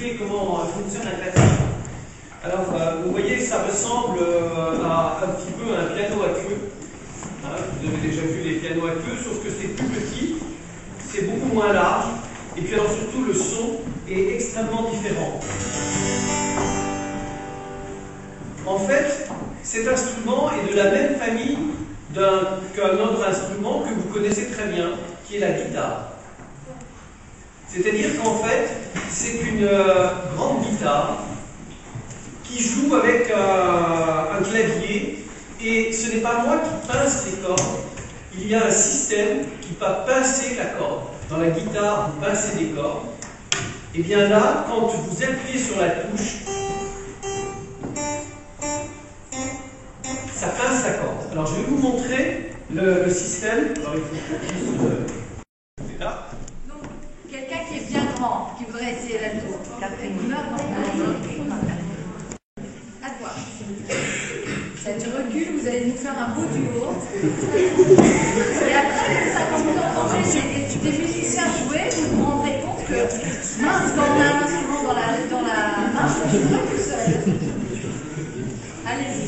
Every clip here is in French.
expliquer comment fonctionne un clavier. Alors, vous voyez, ça ressemble à un petit peu un piano à queue. Hein, vous avez déjà vu les pianos à queue, sauf que c'est plus petit, c'est beaucoup moins large, et puis alors surtout le son est extrêmement différent. En fait, cet instrument est de la même famille qu'un autre instrument que vous connaissez très bien, qui est la guitare. C'est-à-dire qu'en fait, c'est une grande guitare qui joue avec un clavier, et ce n'est pas moi qui pince les cordes, il y a un système qui va pincer la corde. Dans la guitare, vous pincez des cordes, et bien là, quand vous appuyez sur la touche, ça pince la corde. Alors je vais vous montrer le système. Alors il faut c'est là. Donc, quelqu'un qui est bien grand, qui voudrait essayer l'alto, d'après une humeur, à toi. Ça tu recules, vous allez nous faire un beau duo. Et après, ça, quand vous entendez des musiciens jouer, vous vous rendrez compte que, mince, quand on a un instrument dans la main, je ne joue pas tout seul. Allez-y.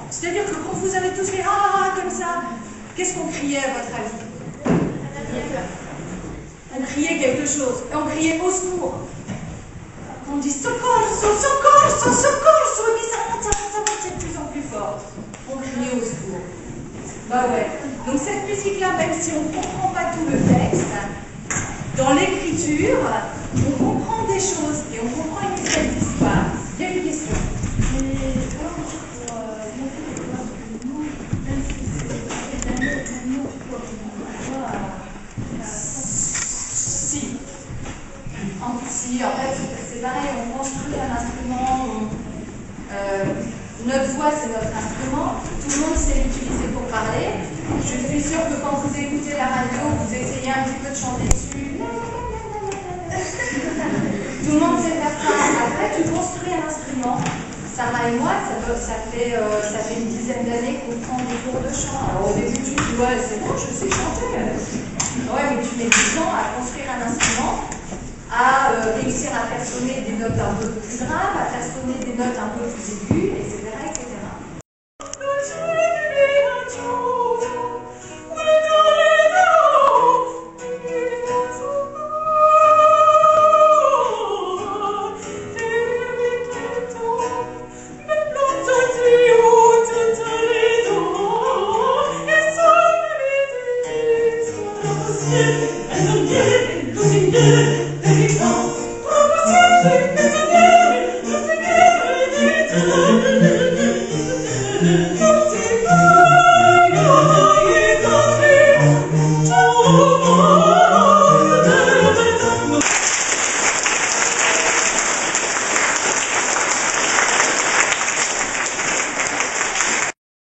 C'est-à-dire que quand vous avez tous fait ah comme ça, qu'est-ce qu'on criait à votre avis? On criait quelque chose. Et on criait au secours. On dit soccorso, soccorso, soccorso. Et puis ça monte, c'est de plus en plus fort. On criait au secours. Bah ouais. Donc cette musique-là, même si on ne comprend pas tout le texte, dans l'écriture, on comprend des choses et on comprend une espèce d'histoire. Il y a une question. Si, en fait, c'est pareil, on construit un instrument, notre voix c'est notre instrument, tout le monde sait l'utiliser pour parler. Je suis sûre que quand vous écoutez la radio, vous essayez un petit peu de chanter dessus. Tout le monde sait faire ça. Après, tu construis un instrument. Sarah et moi, ça fait une dizaine d'années qu'on prend des cours de chant. Alors au début, tu dis, ouais, c'est bon, je sais chanter. Ouais, mais tu mets du temps à construire un instrument, à réussir à faire sonner des notes un peu plus graves, à faire sonner des notes un peu plus aiguës, etc. etc. And